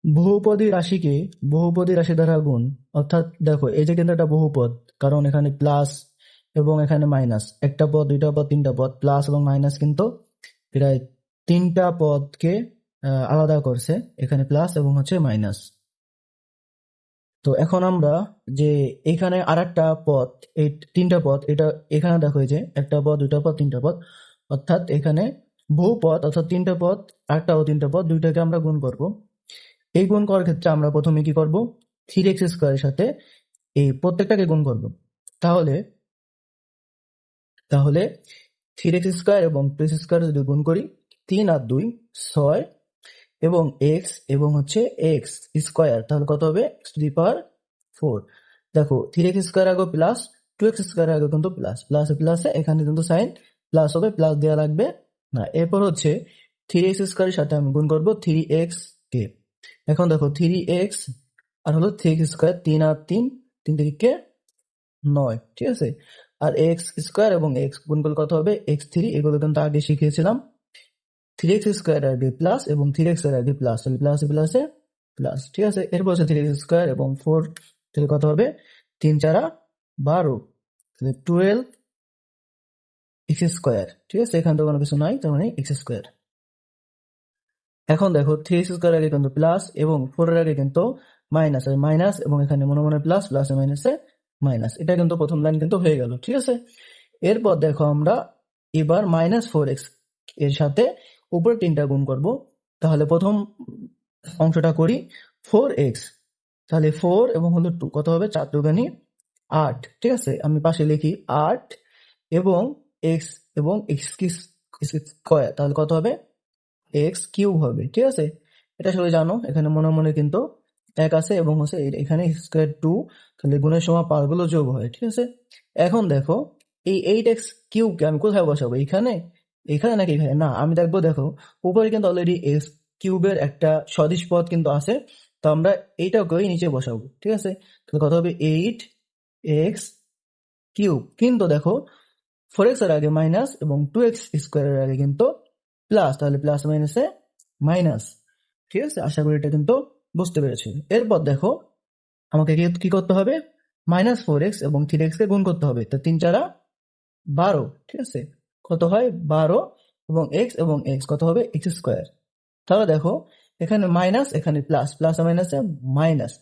বহুপদী রাশিকে বহুপদী রাশি দ্বারা গুণ, অর্থাৎ দেখো এই যে কিন্তু একটা বহুপদ, কারণ এখানে প্লাস এবং এখানে মাইনাস, একটা পদ, দুইটা পদ, তিনটা পদ, প্লাস এবং মাইনাস কিন্তু প্রায় তিনটা পদকে আলাদা করছে, এখানে প্লাস এবং হচ্ছে মাইনাস। তো এখন আমরা যে এখানে আর একটা পদ, এই তিনটা পদ, এটা এখানে দেখো এই যে একটা পদ, দুইটা পদ, তিনটা পদ, অর্থাৎ এখানে বহুপদ অর্থাৎ তিনটা পদ, একটা ও তিনটা পদ দুইটাকে আমরা গুণ করব। এই গুণ করার ক্ষেত্রে আমরা প্রথমে কি করব, 3x² সাথে এই প্রত্যেকটাকে গুণ করব। তাহলে তাহলে 3x² এবং 2x² যদি গুণ করি, 3 আর 2 6, এবং x এবং হচ্ছে x স্কোয়ার, তাহলে কত হবে x⁴। দেখো 3x² আগে প্লাস, 2x² আগে কিন্তু প্লাস, প্লাসে প্লাসে এখানে কিন্তু সাইন প্লাস হবে, প্লাস দেওয়া লাগবে না। এরপর হচ্ছে 3x² এর সাথে আমি গুণ করব 3x কে। এখন দেখো 3x আর হলো 3x², 3 আর 3, 3 3 9, ঠিক আছে। আর x² এবং x গুণ করলে কত হবে x3, এগুলো কিন্তু আগে শিখিয়েছিলাম। 3x² আগে প্লাস এবং 3x এর আগে প্লাস, তাহলে প্লাসে প্লাসে প্লাস, ঠিক আছে। এরপর হচ্ছে 3x² এবং 4, তাহলে কত হবে 3 4 12, তাহলে 12x², ঠিক আছে। এখান থেকে কোনো কিছু নাই, তার মানে x²। এখন দেখো 3x² আগে কিন্তু প্লাস এবং 4 এর আগে কিন্তু মাইনাস, আর মাইনাস এবং এখানে মনে মনে প্লাস, প্লাসে মাইনাসে মাইনাস, এটা কিন্তু প্রথম লাইন কিন্তু হয়ে গেল, ঠিক আছে। এরপর দেখো আমরা এবার -4x এর সাথে উপরে তিনটা গুণ করব। তাহলে প্রথম অংশটা করি 4x, তাহলে 4 এবং হলো 2, কত হবে 4 দুগুণে 8, ঠিক আছে। আমি পাশে লিখি 8 এবং x এবং x², তাহলে কত হবে x³ হবে, ঠিক আছে। এটা সবাই জানো, এখানে মনে মনে কিন্তু 1 আছে এবং হচ্ছে এখানে x², 2, তাহলে গুণের সময় পাওয়ারগুলো যোগ হয়, ঠিক আছে। এখন দেখো এই 8x³ কে আমি কোথায় বসাবো, এখানে এখানে নাকি এখানে, না আমি দেখবো, দেখো উপরে কিন্তু অলরেডি x³ একটা সদিশ পদ কিন্তু আছে, তো আমরা এইটাকেই নিচে বসাবো, ঠিক আছে। তাহলে কত হবে 8x³, কিন্তু দেখো 4x এর আগে মাইনাস এবং 2x² এর আগে কিন্তু প্লাস, তাহলে প্লাস মাইনাসে মাইনাস, ঠিক আছে। আশা করি এটা কিন্তু বুঝতে পেরেছি। এরপর দেখো আমাকে কি করতে হবে, -4x এবং 3x কে গুণ করতে হবে, তো 3 4 12, ঠিক আছে। কত হয় 12, এবং x কত হবে x²। তাহলে দেখো এখানে মাইনাস, এখানে প্লাস, প্লাস মাইনাসে মাইনাস।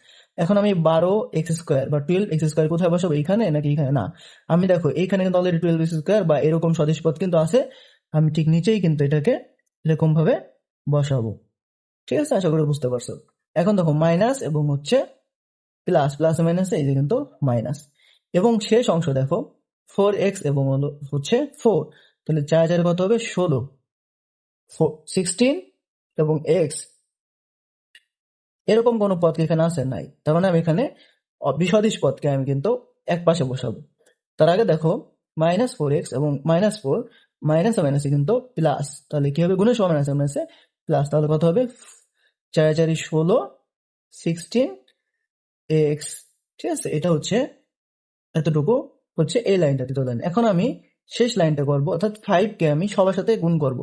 এখন আমি 12x² বা 12x² কোথায় বসাবো, এখানে নাকি এখানে, না আমি দেখো এইখানে কিন্তু অলরেডি 12x² বা এরকম সদিশ পদ কিন্তু আছে, আমি ঠিক নিচেই কিন্তু এটাকে এরকম ভাবে বসাবো, ঠিক আছে। আশা করি বুঝতে পারছো। এখন দেখো মাইনাস এবং হচ্ছে প্লাস, প্লাস মাইনাসে এই যে কিন্তু মাইনাস, এবং শেষ অংশ দেখো 4x এবং হচ্ছে 4, তাহলে 4 4 কত হবে 16, 16 এবং x এরকম কোনো পদকে এখানে আছে নাই, তার মানে আমি এখানে বিসদৃশ পদকে আমি কিন্তু এক পাশে বসাবো। তার আগে দেখো -4x এবং -4, মাইনাসে মাইনাসে কিন্তু প্লাস, তাহলে কি হবে গুণের সময় মাইনাসে মাইনাসে প্লাস, তাহলে কত হবে 4 4 16, 16x, ঠিক আছে। এটা হচ্ছে এতটুকু হচ্ছে এই লাইনটা, তৃতীয় লাইন। এখন আমি শেষ লাইনটা করব, অর্থাৎ 5 কে আমি সবার সাথে গুণ করব।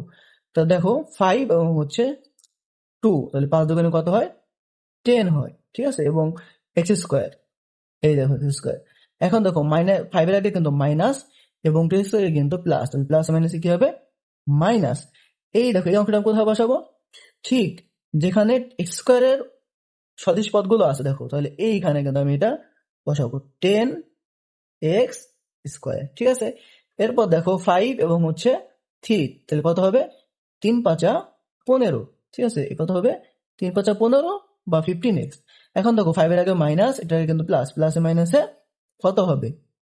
তো দেখো 5 এবং হচ্ছে 2, তাহলে 5 দুগুণে কত হয় 10 হয়, ঠিক আছে। এবং x², এই দেখো x²। এখন দেখো -5 এর আগে কিন্তু মাইনাস এবং 2x² এর কিন্তু প্লাস, তাহলে প্লাস মাইনাসে কি হবে মাইনাস। এই দেখো এই অঙ্কটা আমি কোথায় বসাবো, ঠিক যেখানে x² এর সদিশ পদগুলো আছে, দেখো তাহলে এইখানে কিন্তু আমি এটা বসাবো 10x², ঠিক আছে। এরপর দেখো 5 এবং হচ্ছে 3, তাহলে কত হবে 3 5 15, ঠিক আছে। এ কত হবে 3 5 15 বা 15x। এখন দেখো 5 এর আগে মাইনাস, এটা কিন্তু প্লাস, প্লাসে মাইনাসে কত হবে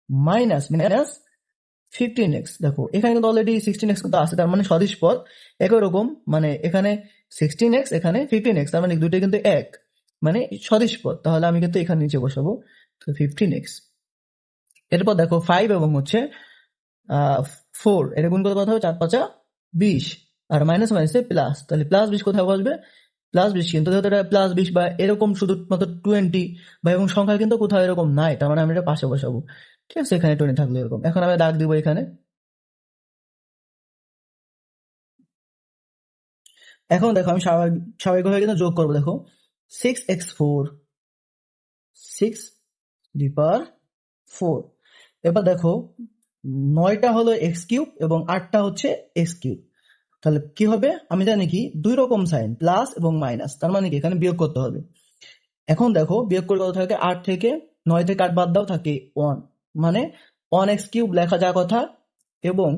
মাইনাস, মাইনাস 15x। দেখো এখানে কিন্তু অলরেডি 16x কিন্তু আছে, তার মানে সদিশ পদ একই রকম, মানে এখানে 16x, এখানে 15x, তার মানে দুটোই কিন্তু এক, মানে সদিশ পদ। তাহলে আমি কিন্তু এখানে নিচে বসাবো 15x। এরপর দেখো 5 এবং হচ্ছে 4, এটা গুণ করতে কত হবে 4 5 20, আর মাইনাস মাইনাসে প্লাস, তাহলে +20 কোথায় বসবে +20, কিন্তু যেহেতু এটা +20 বা এরকম শুধুমাত্র 20 বা এবং সংখ্যা কিন্তু কোথাও এরকম নাই, তার মানে আমি এটা পাশে বসাবো, ঠিক আছে। এখানে 20 থাকলে এরকম। এখন আমি দাগ দিব এখানে। এখন দেখো আমি স্বাভাবিকভাবে কিন্তু যোগ করবো, দেখো 6x4 6^4। এবার দেখো 9টা হলো এক্স কিউব এবং 8টা হচ্ছে এক্স কিউব। তাহলে কি হবে, আমি জানি কি দুই রকম সাইন প্লাস এবং মাইনাস, তার মানে কি এখানে বিয়োগ করতে হবে। এখন দেখো বিয়োগ করে কত থাকে, 8 থেকে 9 থেকে 8 বাদ দাও, থাকে 1, মানে 1x³ লেখা যা কথা এবং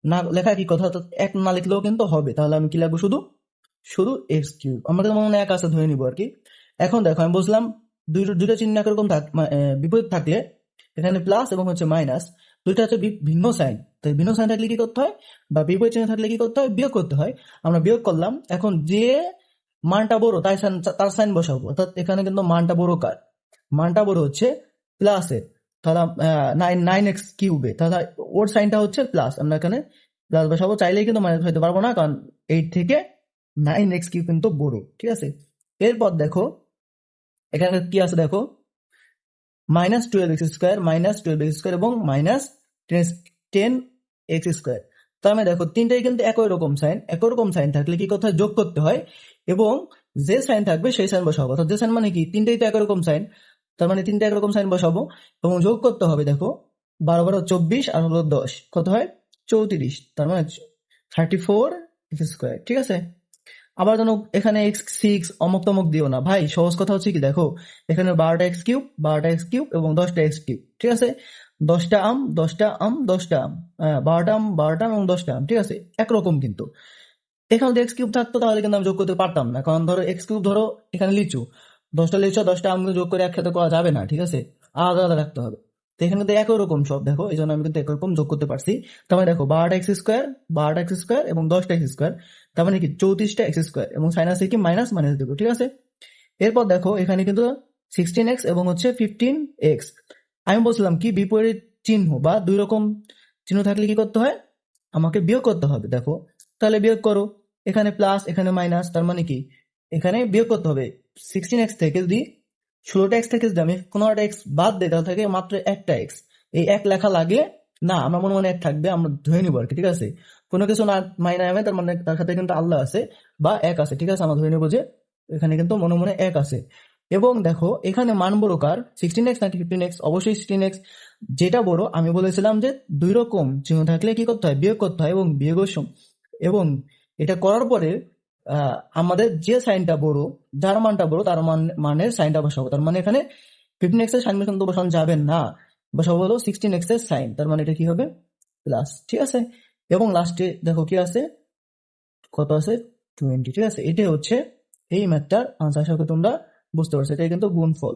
না লেখা কি কথা, অর্থাৎ এক না লিখলেও কিন্তু হবে। তাহলে আমি কি লিখবো, শুধু শুধু x³ আমাদের মনে হয় এক আছে ধরে নিবো আর কি। এখন দেখো আমি বলছিলাম দুইটা চিহ্ন একরকম বিপরীত থাকলে এখানে প্লাস এবং হচ্ছে মাইনাস, দুইটা হচ্ছে ভিন্ন সাইন। তাই ভিন্ন সাইন থাকলে কি করতে হয়, বা বিপরীত চিহ্ন থাকলে কি করতে হয়, বিয়োগ করতে হয়। আমরা বিয়োগ করলাম, এখন যে মানটা বড় তার সাইন বসাবো, অর্থাৎ এখানে কিন্তু মানটা বড় কার, মানটা বড় হচ্ছে প্লাসের। তাহলে 9x³ তাহলে ওর সাইনটা হচ্ছে প্লাস, আমরা এখানে প্লাস বসাবো। চাইলেই কিন্তু মাইনাস হইতে পারবো না, কারণ 8 থেকে 9x³ কিন্তু বড়, ঠিক আছে। এরপর দেখো এখানে কি আছে, দেখো -12x² এবং -10x²। তার মানে দেখো তিনটাই কিন্তু একই রকম সাইন থাকলে কি কথা, যোগ করতে হয় এবং যে সাইন থাকবে সেই সাইন বসাবো। অর্থাৎ যে সাইন মানে কি তিনটাই তো একই রকম সাইন, তার মানে তিনটা একরকম সাইন বসাবো এবং যোগ করতে হবে। দেখো 12 × 12 = 24 আর হলো 10 কত হয় 34, তার মানে 34x², ঠিক আছে। আবার যেন এখানে x6 অমুক তমুক দিও না ভাই, সহজ কথা হচ্ছে কি, দেখো এখানে 12টা x³ এবং 10টা x³ ঠিক আছে। 10টা আম 10টা আম 10টা আম, 12টা আম 12টা আম এবং 10টা আম, ঠিক আছে, একরকম। কিন্তু এখানে যদি x³ থাকতো তাহলে কিন্তু আমি যোগ করতে পারতাম না, কারণ ধরো x³ ধরো এখানে লিচু, 10টা লিচু 10টা আম যোগ করে একসাথে করা যাবে না, ঠিক আছে, আলাদা আলাদা রাখতে হবে। তো এখানে কিন্তু একই রকম সব, দেখো এই জন্য আমি কিন্তু একই রকম যোগ করতে পারছি। তার মানে দেখো 12টা x² এবং 10টা x², তার মানে কি 34টা x² এবং সাইন আছে কি মাইনাস মাইনাস দেবো, ঠিক আছে। এরপর দেখো এখানে কিন্তু 16x এবং হচ্ছে 15x। আমি বলছিলাম কি বিপরীত চিহ্ন বা দুই রকম চিহ্ন থাকলে কি করতে হয়, আমাকে বিয়োগ করতে হবে। দেখো তাহলে বিয়োগ করো, এখানে প্লাস এখানে মাইনাস, তার মানে কি এখানে বিয়োগ করতে হবে। 16x থেকে যদি 16টা x থেকে যদি আমি 15টা x বাদ দিই তাহলে থাকে মাত্র একটা x। এই এক লেখা লাগে না, আমার মনে মনে এক থাকবে, আমরা ধরে নিবো আর কি, ঠিক আছে। কোনো কিছু না মাইনা আমি, তার মানে তার সাথে কিন্তু আল্লাহ আছে বা এক আছে, ঠিক আছে, আমরা ধরে নেবো যে এখানে কিন্তু মনে মনে এক আছে। এবং দেখো এখানে মান বড় কার, 16x নাকি 15x, অবশ্যই 16x যেটা বড়। আমি বলেছিলাম যে দুই রকম চিহ্ন থাকলে কি করতে হয়, বিয়োগ করতে হয় এবং বিয়োগের এবং এটা করার পরে আমাদের যে সাইনটা বড়, যার মানটা বড় তার মানের সাইনটা বসাবো। তার মানে এখানে 15x এর সাইন কিন্তু বসানো যাবে না, বসাবো হলো 16x এর সাইন, তার মানে এটা কি হবে প্লাস, ঠিক আছে। এবং লাস্টে দেখো কি আছে, কত আছে 20, ঠিক আছে। এটাই হচ্ছে এই ম্যাথটার আনসার। আশা করি তোমরা বুঝতে পারছো, এটাই কিন্তু গুণফল।